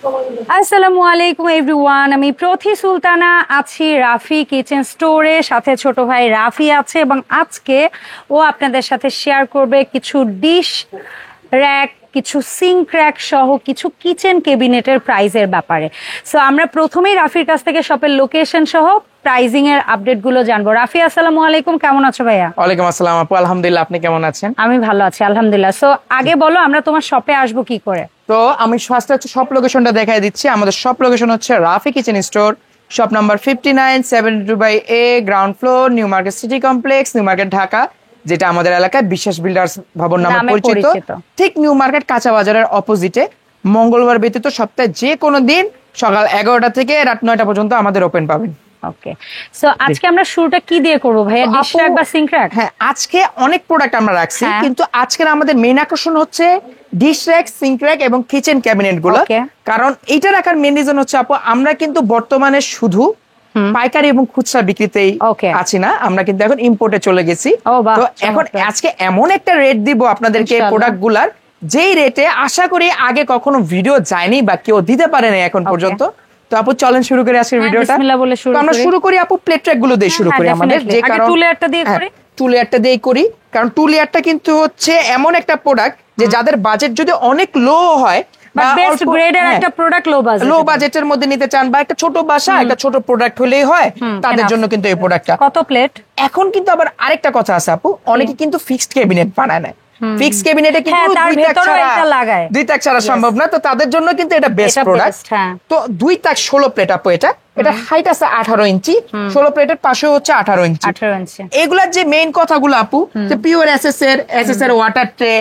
আসসালামু আলাইকুম এভরিওয়ান, আমি প্রথি সুলতানা আছি রাফি কিচেন স্টোরে, সাথে ছোট ভাই রাফি আছে এবং আজকে ও আপনাদের সাথে শেয়ার করবে কিছু ডিশ র্যাক, কিছু সিঙ্ক র্যাক সহ কিছু কিচেন ক্যাবিনেটের প্রাইজের ব্যাপারে। সো আমরা প্রথমেই রাফির কাছ থেকে শপের লোকেশন সহ প্রাইজিং এর আপডেট গুলো জানবো। রাফি আসসালামু আলাইকুম, কেমন আছো ভাইয়া? ওয়ালাইকুম আসসালাম আপু, আলহামদুলিল্লাহ, আপনি কেমন আছেন? আমি ভালো আছি আলহামদুলিল্লাহ। সো আগে বলো আমরা তোমার শপে আসবো কি করে? তো আমি ফার্স্টে হচ্ছে শপ লোকেশনটা দেখাই দিচ্ছি। আমাদের শপ লোকেশন হচ্ছে Rafi kitchen store, shop number 5972/A, ground floor, new market city complex, new market Dhaka, যেটা আমাদের এলাকায় বিশ্বাস বিল্ডার্স ভবন নামে পরিচিত। ঠিক নিউ মার্কেট কাঁচা বাজারের অপোজিটে। মঙ্গলবার ব্যতীত সপ্তাহে যে কোনো দিন সকাল 11টা থেকে রাত 9টা পর্যন্ত আমাদের ওপেন পাবেন। ওকে, সো আজকে আমরা শুরুটা কি দিয়ে করব ভাইয়া? ডিশ র‍্যাক বা সিঙ্ক র‍্যাক? হ্যাঁ, আজকে অনেক প্রোডাক্ট আমরা রাখছি, কিন্তু আজকের আমাদের মেইন আকর্ষণ হচ্ছে ডিশ র‍্যাক, সিঙ্ক র‍্যাক এবং কিচেন ক্যাবিনেট গুলো। কারণ এটা রাখার মেইন রিজন হচ্ছে আপু, আমরা কিন্তু বর্তমানে শুধু পাইকারি এবং খুচরা বিক্রিতেই আছি না, আমরা কিন্তু এখন ইম্পোর্টে চলে গেছি। তো এখন আজকে এমন একটা রেট দিব আপনাদেরকে প্রোডাক্ট গুলার, যেই রেটে আশা করি আগে কখনো ভিডিও যায়নি বা কেউ দিতে পারেনি এখন পর্যন্ত। তো আপু চলেন শুরু করি আজকের ভিডিওটা। আমরা শুরু করি আপু প্লেট ট্র্যাক গুলো দিয়ে শুরু করি আমাদের, যে কারণ টু লেয়ারটা দিয়ে করি। কারণ টু লেয়ারটা কিন্তু হচ্ছে এমন একটা প্রোডাক্ট যে যাদের বাজেট যদি অনেক লো হয় বা বেস্ট গ্রেডের একটা প্রোডাক্ট লো বাজেটের মধ্যে নিতে চান, বা একটা ছোট বাসা একটা ছোট প্রোডাক্ট হলেই হয়, তাদের জন্য কিন্তু এই প্রোডাক্টটা। কত প্লেট? এখন কিন্তু আবার আরেকটা কথা আছে আপু, অনেকে কিন্তু ফিক্সড ক্যাবিনেট বানায় না। ফিক্সড ক্যাবিনেটে কিন্তু দুই তাক ছাড়া সম্ভব না, তো তাদের জন্য কিন্তু এটা বেস্ট প্রোডাক্ট। তো 2 তাক 16 প্লেট আপু, এটা হাইট আছে 18 ইঞ্চি, 16 প্লেটের পাশে হচ্ছে 18 ইঞ্চি। এগুলার যে মেইন কথাগুলো আপু, যে পিওর এসএস এর water tray,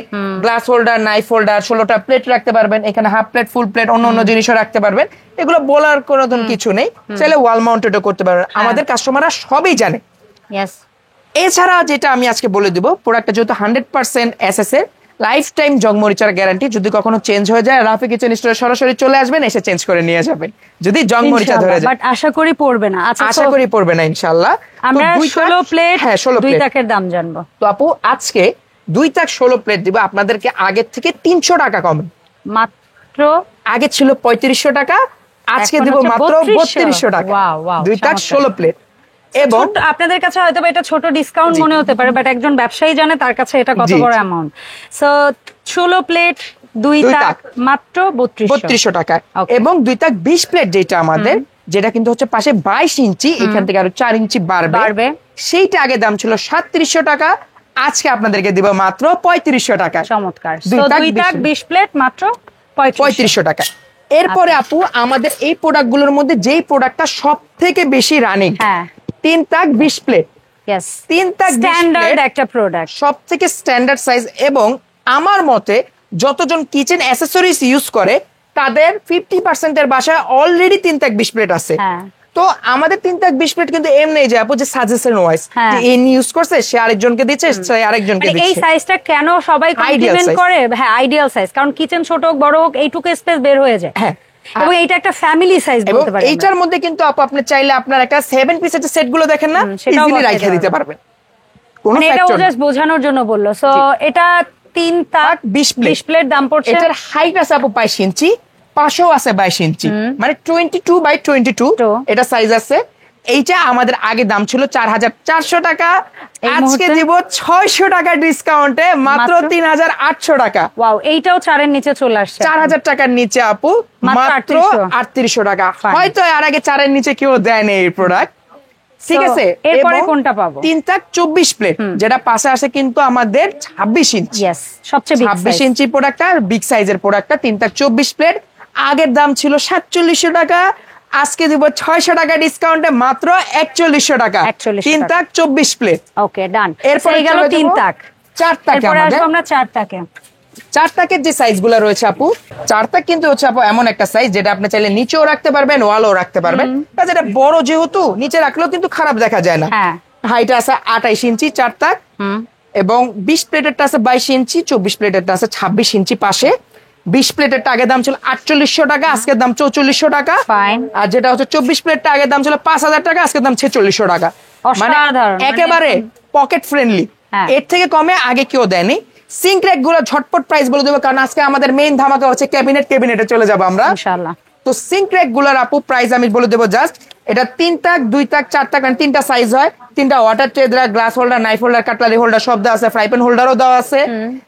glass holder, knife holder, 16টা প্লেট রাখতে পারবেন, এখানে হাফ প্লেট, ফুল প্লেট, অন্য জিনিসও রাখতে পারবেন। এগুলো বলার কোনো কিছু নেই, চাইলে ওয়াল মাউন্টেডও করতে পারবেন। আমাদের কাস্টমাররা সবই জানে। এছাড়া যেটা আমি আজকে বলে দিব, প্রোডাক্টটা যেহেতু 100% এসএস এর, লাইফ টাইম জংমরিচার গ্যারান্টি। যদি কখনো চেঞ্জ হয়ে যায়, রাফি কিচেন স্টোরে সরাসরি চলে আসবেন, এসে চেঞ্জ করে নিয়ে যাবেন যদি জংমরিচা ধরে যায়। বাট আশা করি পড়বে না। আশা করি পড়বে না ইনশাআল্লাহ। আমরা 16 প্লেট, 2 তাকের দাম জানবো। তো আপু আজকে 2 তাক 16 প্লেট দিব আপনাদেরকে আগের থেকে 300 টাকা কমে। মাত্র আগে ছিল 3500 টাকা, আজকে দিব মাত্র 3200 টাকা। 2 তাক 16 প্লেট। এবং আপনাদের কাছে হয়তো এটা ছোট ডিসকাউন্ট মনে হতে পারে, বাট একজন ব্যবসায়ী জানে তার কাছে এটা কত বড় অ্যামাউন্ট। সো 16 প্লেট 2 তাক মাত্র 3200 টাকা। এবং 2 তাক 20 প্লেট যেটা আমাদের, যেটা কিন্তু হচ্ছে পাশে 22 ইঞ্চি, এখান থেকে আরো 4 ইঞ্চি বাড়বে, সেইটা আগে দাম ছিল 3700 টাকা, আজকে আপনাদেরকে দিব মাত্র 3500 টাকা। চমৎকার। সো 2 তাক 20 প্লেট মাত্র 3500 টাকা। এরপরে আপু আমাদের এই প্রোডাক্টগুলোর মধ্যে যেই প্রোডাক্টটা সবথেকে বেশি রানিং, 3 তাক 20 প্লেট। 3 তাক স্ট্যান্ডার্ড একটা প্রোডাক্ট, সবথেকে স্ট্যান্ডার্ড সাইজ। এবং আমার মতে যতজন কিচেন অ্যাকসেসরিজ ইউজ করে তাদের 50% এর বাসায় অলরেডি 3 তাক 20 প্লেট আছে। তো আমাদের 3 তাক 20 প্লেট কিন্তু এম নেই যে আপু যে সাজেশন ওয়াইজ যে ইন ইউজ করছে, সে আরেকজনকে দিচ্ছে, সে আরেকজনকে দিচ্ছে। এই সাইজটা কেন সবাই কমপ্লিমেন্ট করে? হ্যাঁ, আইডিয়াল সাইজ, কারণ কিচেন ছোট হোক বড় হোক এইটুকু স্পেস বের হয়ে যায়। হ্যাঁ, এবং এটা একটা ফ্যামিলি সাইজ বলতে পারেন। এইটার মধ্যে কিন্তু আপনি চাইলে আপনার একটা 7 পিসের সেট গুলো দেখেন না, ইজিলি রাখতে দিতে পারবেন। মানে এটা ও জাস্ট বোঝানোর জন্য বললো। সো এটা 3 তাক 20 প্লেট দাম পড়ছে। এটার হাইট আছে আপু 22 ইঞ্চি, পাশেও আছে 22 ইঞ্চি, মানে 22/22 এটা সাইজ আছে। এইটা আমাদের আগে দাম ছিল 4400 টাকা, আজকে দিব 600 টাকা ডিসকাউন্টে মাত্র 3800 টাকা। ওয়াও, এইটাও 4 এর নিচে চলে আসছে, 4000 টাকার নিচে আপু, মাত্র 3800 টাকা। হয়তো আর আগে 4 এর নিচে কেউ দেয় না এই প্রোডাক্ট, ঠিক আছে। এরপরে কোনটা পাবো? 3 তাক 24 প্লেট, যেটা পাশে আসে কিন্তু আমাদের 26 ইঞ্চি। সবচেয়ে 26 ইঞ্চি প্রোডাক্টটা বিগ সাইজের প্রোডাক্টটা, 3 তাক 24 প্লেট। আগের দাম ছিল 4700 টাকা, আজকে দিব 600 টাকা ডিসকাউন্টে মাত্র 4100 টাকা। 3 তাক 24 প্লেট। ওকে, ডান। এরপরে গেল 3 তাক। 4 তাকে এরপরে আসবো আমরা 4 তাকে। 4 তাকের যে সাইজগুলো রয়েছে আপু, 4 তাক কিন্তু হচ্ছে আপু এমন একটা সাইজ যেটা আপনি চাইলে নিচেও রাখতে পারবেন, ওয়ালও রাখতে পারবেন। যেটা বড় যেহেতু নিচে রাখলেও কিন্তু খারাপ দেখা যায় না। হাইট আছে 28 ইঞ্চি 4 তাক, এবং 20 প্লেটেরটা আছে 22 ইঞ্চি, 24 প্লেটেরটা আছে 26 ইঞ্চি পাশে। 20 প্লেটের আগে দাম ছিল 4800 টাকা, আজকের দাম 4400 টাকা। আর যেটা হচ্ছে 24 প্লেটটা আগের দাম ছিল 5000 টাকা, আজকের দাম 4600 টাকা। মানে একেবারে পকেট ফ্রেন্ডলি, এর থেকে কমে আগে কেউ দেয়নি। সিঙ্ক র্যাক গুলো ঝটপট প্রাইস বলে দেবো, কারণ আজকে আমাদের মেইন ধামাকা হচ্ছে ক্যাবিনেটে চলে যাবো আমরা ইনশাআল্লাহ। তো সিঙ্ক র্যাক গুলোর আপু প্রাইস আমি বলে দেবো জাস্ট, এটা 3 তাক 2 তাক 4 তাক মানে 3টা সাইজ হয়, 3টা ওয়াটার ট্রে দেওয়া, glass holder, knife holder, cutlery holder সব দেওয়া আছে, ফ্রাই প্যান হোল্ডারও দেওয়া আছে।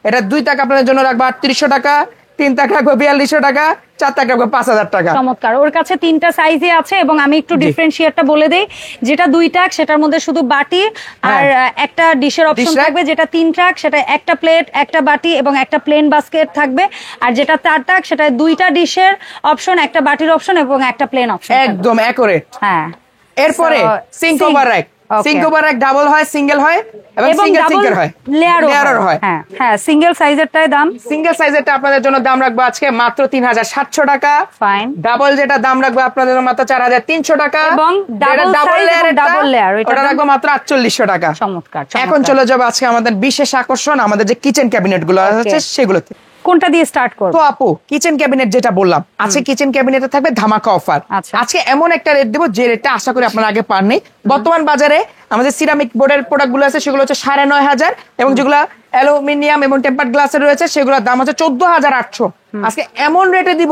এটা 2 তাক আপনাদের জন্য রাখবো 3800 টাকা, 3 তাক রাখবো 4200 টাকা, 4 তাক রাখবো 5000 টাকা। চমৎকার, ওর কাছে 3টা সাইজই আছে এবং আমি একটু ডিফারেন্সিয়েটটা বলে দেই, যেটা 2 টাক সেটার মধ্যে শুধু বাটি আর একটা ডিশের অপশন থাকবে, যেটা 3 টাক সেটা একটা প্লেট, একটা বাটি এবং একটা প্লেন বাস্কেট থাকবে, আর যেটা 4 টাক সেটা 2টা ডিশের অপশন, একটা বাটির অপশন এবং একটা প্লেন অপশন। একদম অ্যাকুরেট। হ্যাঁ, এরপরে sink over rack, sink over rack double হয়, সিঙ্গেল হয় এবং সিঙ্গেল সিঙ্কের হয়, লেয়ারও হয়। হ্যাঁ হ্যাঁ, সিঙ্গেল সাইজেরটাই দাম, সিঙ্গেল সাইজেরটা আপনাদের জন্য দাম রাখবো আজকে মাত্র 3700 টাকা। ফাইন। ডাবল যেটা দাম রাখবো আপনাদের জন্য মাত্র 4300 টাকা, এবং ডাবল লেয়ার ওটা রাখবো মাত্র 4800 টাকা। চমৎকার। এখন চলে যাবো আজকে আমাদের বিশেষ আকর্ষণ, আমাদের যে কিচেন ক্যাবিনেট গুলো আছে সেগুলোতে। কোনটা দিয়ে স্টার্ট করব? তো আপু কিচেন ক্যাবিনেট যেটা বললাম, আজকে কিচেন ক্যাবিনেটে থাকবে ধামাকা অফার। আজকে এমন একটা রেট দেবো যে রেটটা আশা করি আপনারা আগে পাননি। বর্তমান বাজারে আমাদের সিরামিক বোর্ডের প্রোডাক্ট গুলো আছে সেগুলো হচ্ছে 9500, এবং যেগুলো অ্যালুমিনিয়াম এবং টেম্পার্ড গ্লাসের রয়েছে সেগুলোর দাম হচ্ছে 14800। আজকে এমন রেটে দিব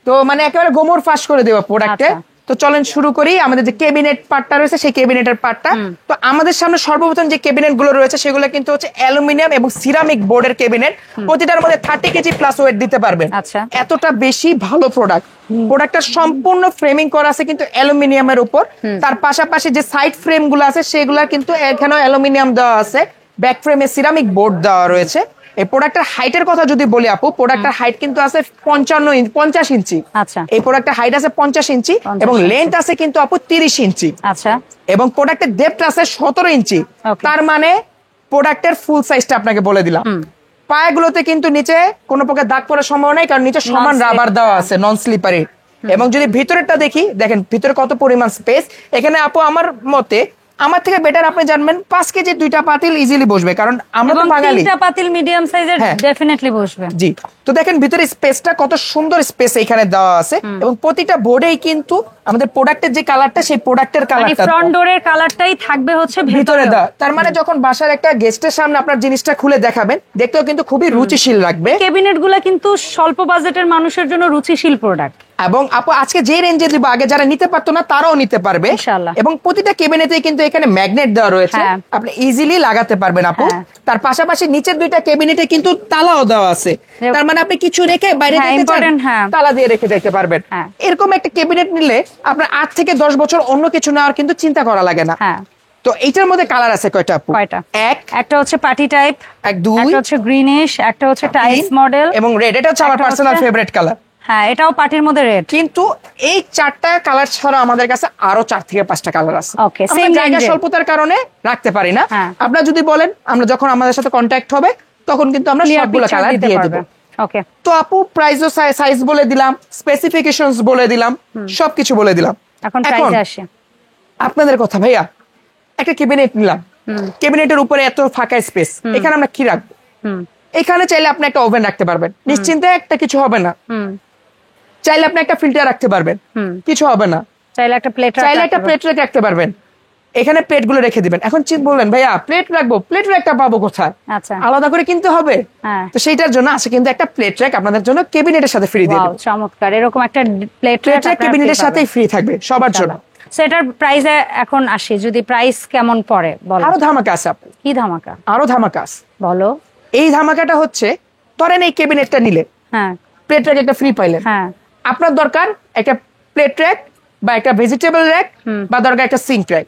তো মানে একেবারে গোমর ফাঁস করে দেবো প্রোডাক্টে। তো চলেন শুরু করি আমাদের যে ক্যাবিনেট পার্টটা রয়েছে সেই ক্যাবিনেটের পার্টটা। তো আমাদের সামনে সর্বপ্রথম যে ক্যাবিনেট গুলো রয়েছে সেগুলো কিন্তু হচ্ছে অ্যালুমিনিয়াম এবং সিরামিক বোর্ডের ক্যাবিনেট, প্রতিটার মধ্যে 30 কেজি প্লাস ওয়েট দিতে পারবেন। এতটা বেশি ভালো প্রোডাক্ট। প্রোডাক্টটা সম্পূর্ণ ফ্রেমিং করা আছে কিন্তু অ্যালুমিনিয়ামের উপর, তার পাশাপাশি যে সাইড ফ্রেম গুলো আছে সেগুলা কিন্তু এখানেও অ্যালুমিনিয়াম দেওয়া আছে, ব্যাক ফ্রেমে সিরামিক বোর্ড দেওয়া রয়েছে। এই প্রোডাক্টের হাইটের কথা যদি বলি আপু, প্রোডাক্টের হাইট কিন্তু আছে 50 ইঞ্চি। আচ্ছা, এই প্রোডাক্টের হাইট আছে 50 ইঞ্চি এবং লেন্থ আছে কিন্তু আপু 30 ইঞ্চি। আচ্ছা, এবং প্রোডাক্টের ডেপথ আছে 17 ইঞ্চি। তার মানে প্রোডাক্টের ফুল সাইজটা আপনাকে বলে দিলাম। পায়াগুলোতে কিন্তু নিচে কোনো প্রকার দাগ পড়ার সম্ভাবনা নেই, কারণ নিচে সমান রাবার দেওয়া আছে, নন স্লিপারি। এবং যদি ভিতরেরটা দেখি, দেখেন ভিতরে কত পরিমাণ স্পেস। এখানে আপু আমার মতে আমার থেকে বেটার আপনি জানবেন 5 কেজি 2টা পাতিল ইজিলি বসবে, কারণ আমরা তো বাঙালি। 3টা পাতিল মিডিয়াম সাইজের ডেফিনেটলি বসবে। জি, তো দেখেন ভিতরে স্পেসটা কত সুন্দর স্পেস এখানে দেওয়া আছে, এবং প্রতিটা বোর্ডেই কিন্তু আমাদের প্রোডাক্টের যে কালারটা সেই প্রোডাক্টের কালারটা ফ্রন্ট ডোরের কালারটাই থাকবে হচ্ছে ভিতরে দেওয়া। তার মানে যখন বাসার একটা গেস্টের সামনে আপনার জিনিসটা খুলে দেখাবেন, দেখতেও কিন্তু খুবই রুচিশীল লাগবে। ক্যাবিনেটগুলো কিন্তু স্বল্প বাজেটের মানুষের জন্য রুচিশীল প্রোডাক্ট। এবং আপু আজকে যে রেঞ্জে দিব, আগে যারা নিতে পারতো না তারাও নিতে পারবে ইনশাআল্লাহ। এবং প্রতিটা ক্যাবিনেটে কিন্তু এখানে ম্যাগনেট দেওয়া রয়েছে, আপনি ইজিলি লাগাতে পারবেন আপু। তার পাশাপাশি নিচের 2টা ক্যাবিনেটে কিন্তু তালাও দেওয়া আছে, তার মানে আপনি কিছু রেখে বাইরে যেতে চান তালা দিয়ে রেখে যেতে পারবেন। এরকম একটা ক্যাবিনেট নিলে আপনার 8 থেকে 10 বছর অন্য কিছু নেওয়ার কিন্তু চিন্তা করা লাগে না। তো এইটার মধ্যে কালার আছে কয়টা আপু? একটা হচ্ছে পার্টি টাইপ, একটা হচ্ছে গ্রিনিশ, একটা হচ্ছে টাইলস মডেল এবং রেড। এটা হচ্ছে আমার পার্সোনাল ফেভারিট কালার। হ্যাঁ, এটাও পার্টির মধ্যে রেড। কিন্তু এই 4টা কালার ছাড়া আমাদের কাছে আরো 4 থেকে 5টা কালার আছে। আমরা জায়গা স্বল্পতার কারণে রাখতে পারি না। আপনারা যদি বলেন, আমরা যখন আমাদের সাথে কন্ট্যাক্ট হবে তখন কিন্তু আমরা সবগুলো কালার দিয়ে দেব। ওকে, তো আপু প্রাইস ও সাইজ বলে দিলাম, স্পেসিফিকেশনস বলে দিলাম, সবকিছু বলে দিলাম। এখন প্রাইস আসে আপনাদের কথা। ভাইয়া একটা ক্যাবিনেট নিলাম, ক্যাবিনেটের উপরে এত ফাঁকা স্পেস, এখানে আমরা কি রাখবো? এখানে চাইলে আপনি একটা ওভেন রাখতে পারবেন, নিশ্চিন্তে একটা কিছু হবে না। চাইলে আপনি একটা ফিল্টার রাখতে পারবেন, কিছু হবে না। চাইলে একটা প্লেট রাখতে পারবেন, এখানে প্লেট গুলো রেখে দিবেন। এখন বললেন ভাইয়া প্লেট রাখবো, প্লেট র্যাকটা পাবো কোথায়? আলাদা করে কিনতে হবে। তো সেইটার জন্য আছে কিন্তু একটা প্লেট র্যাক আপনাদের জন্য ক্যাবিনেটের সাথে ফ্রি দিবেন। চমৎকার, এরকম একটা প্লেট র্যাক ক্যাবিনেটের সাথেই ফ্রি থাকবে সবার জন্য। সেটার প্রাইসে এখন আসি, যদি প্রাইস কেমন পড়ে বলো। আরো ধামাকা আছে আপু। কি ধামাকা? আরো ধামাকা আছে, বলো। এই ধামাকাটা হচ্ছে, ধরেন এই ক্যাবিনেটটা নিলে প্লেট র্যাক একটা ফ্রি পাইলেন। আপনার দরকার একটা প্লেট র্যাক বা একটা ভেজিটেবল র্যাক বা দরকার একটা সিঙ্ক র্যাক।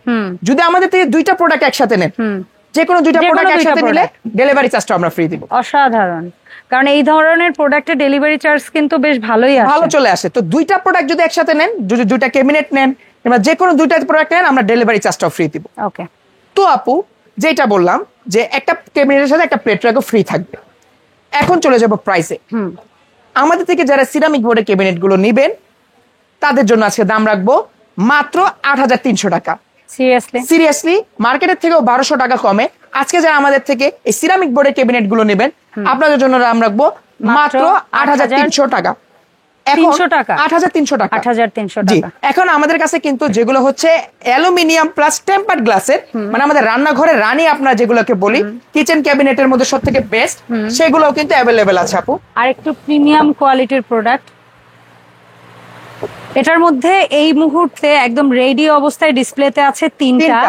যদি আমাদের থেকে 2টা প্রোডাক্ট একসাথে নেন, যে কোনো 2টা প্রোডাক্ট একসাথে নিলে ডেলিভারি চার্জটা আমরা ফ্রি দিব। অসাধারণ, কারণ এই ধরনের প্রোডাক্টের ডেলিভারি চার্জ কিন্তু বেশ ভালোই আসে, ভালো চলে আসে। তো 2টা প্রোডাক্ট যদি একসাথে নেন, যদি 2টা ক্যাবিনেট নেন কিংবা যে কোনো 2টা প্রোডাক্ট নেন, আমরা ডেলিভারি চার্জটাও ফ্রি দিব। ওকে, তো আপু যেটা বললাম যে একটা ক্যাবিনেটের সাথে একটা প্লেট র্যাকও ফ্রি থাকবে। এখন চলে যাব প্রাইসে। আমাদের থেকে যারা সিরামিক বোর্ডের ক্যাবিনেট গুলো নিবেন তাদের জন্য আজকে দাম রাখবো মাত্র 8300 টাকা। সিরিয়াসলি মার্কেটের থেকেও 1200 টাকা কমে আজকে যারা আমাদের থেকে এই সিরামিক বোর্ডের ক্যাবিনেট গুলো নেবেন, আপনাদের জন্য দাম রাখবো মাত্র 8300 টাকা। 8300 টাকা। এখন আমাদের কাছে কিন্তু যেগুলো হচ্ছে অ্যালুমিনিয়াম প্লাস টেম্পার্ড গ্লাসের, মানে আমাদের রান্নাঘরের রানী আপনারা যেগুলোকে বলি, কিচেন ক্যাবিনেটের মধ্যে সব থেকে বেস্ট, সেগুলো কিন্তু অ্যাভেলেবেল আছে আপু। আর একটু প্রিমিয়াম কোয়ালিটির প্রোডাক্ট এটার মধ্যে এই মুহূর্তে একদম রেডি অবস্থায় ডিসপ্লেতে আছে তিনটা,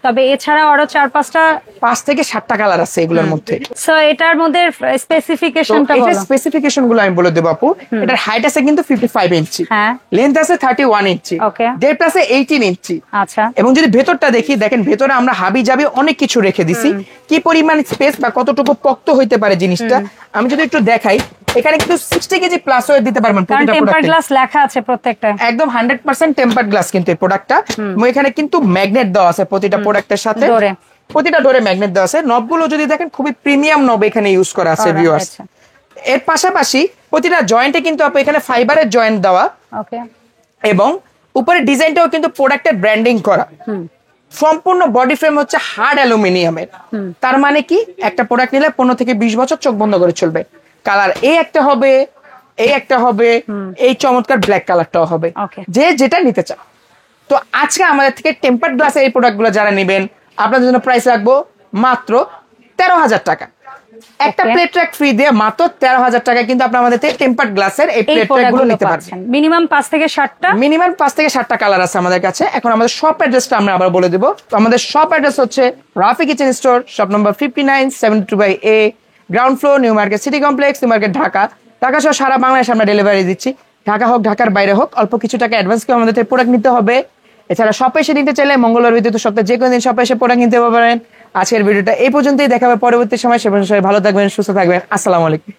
তবে এছাড়া আরো 4-5টা 5 থেকে 7টা কালার আছে এগুলোর মধ্যে। সো এটার মধ্যে স্পেসিফিকেশনটা বলো। এটা স্পেসিফিকেশন গুলো আমি বলে দেব আপু। এটার হাইট আছে কিন্তু 55 ইঞ্চি, হ্যাঁ, লেন্থ আছে 31 ইঞ্চি, ওকে, ডেপথ আছে 18 ইঞ্চি। আচ্ছা, এবং যদি ভেতরটা দেখি, দেখেন ভেতরে আমরা হাবি জাবি অনেক কিছু রেখে দিছি। কি পরিমাণ স্পেস বা কতটুকু পক্ত হইতে পারে জিনিসটা আমি যদি একটু দেখাই, এখানে কিন্তু 60 কেজি প্লাস ওয়েট দিতে পারবেন প্রতিটা প্রোডাক্টে। টেম্পারড গ্লাস লেখা আছে প্রত্যেকটা, একদম 100% টেম্পারড গ্লাস কিন্তু এই প্রোডাক্টটা। এখানে কিন্তু ম্যাগনেট দেওয়া আছে প্রতিটা প্রোডাক্টের সাথে, প্রতিটা ডোরে ম্যাগনেট দেওয়া আছে। নবগুলো যদি দেখেন খুবই প্রিমিয়াম নব এখানে ইউজ করা আছে ভিউয়ার্স। এর পাশাপাশি প্রতিটা জয়েন্টে কিন্তু আপনি এখানে ফাইবারের জয়েন্ট দেওয়া, ওকে, এবং উপরে ডিজাইনটাও কিন্তু প্রোডাক্টের ব্র্যান্ডিং করা। সম্পূর্ণ বডি ফ্রেম হচ্ছে হার্ড অ্যালুমিনিয়ামের। তার মানে কি, একটা প্রোডাক্ট নিলে 15 থেকে 20 বছর চোখ বন্ধ করে চলবে। কালার এই একটা হবে, এই একটা হবে, এই চমৎকার ব্ল্যাক কালারটাও হবে, যে যেটা নিতে চান। তো আজকে আমাদের থেকে টেম্পারড গ্লাসের এই প্রোডাক্টগুলো যারা নেবেন, আপনাদের জন্য প্রাইস রাখবো মাত্র 13,000 টাকা। একটা প্লেট ট্র্যাক ফ্রি দিয়ে মাত্র 13,000 টাকা কিন্তু আপনি আমাদের থেকে টেম্পারড গ্লাসের এই প্লেট ট্র্যাকগুলো নিতে পারবেন। মিনিমাম 5 থেকে 7টা, মিনিমাম 5 থেকে 7টা কালার আছে আমাদের কাছে। এখন আমাদের শপ অ্যাড্রেসটা আমরা আবার বলে দেব। তো আমাদের শপ অ্যাড্রেস হচ্ছে Rafi kitchen store, shop number 5972/A, ground floor, new market city complex, new market, Dhaka. Dhaka সহ সারা বাংলাদেশে আমরা ডেলিভারি দিচ্ছি। ঢাকা হোক ঢাকার বাইরে হোক, অল্প কিছু টাকা অ্যাডভান্স করে আমাদের থেকে প্রোডাক্ট নিতে হবে। এছাড়া শপে এসে নিতে চাইলে মঙ্গলবার ব্যতীত সপ্তাহে যে কোনো দিন শপে এসে প্রোডাক্ট নিতে পারেন। আজকের ভিডিওটা এই পর্যন্তই, দেখা হবে পরবর্তী সময়। সে পর্যন্ত সবাই ভালো থাকবেন, সুস্থ থাকবেন। আসসালামু আলাইকুম।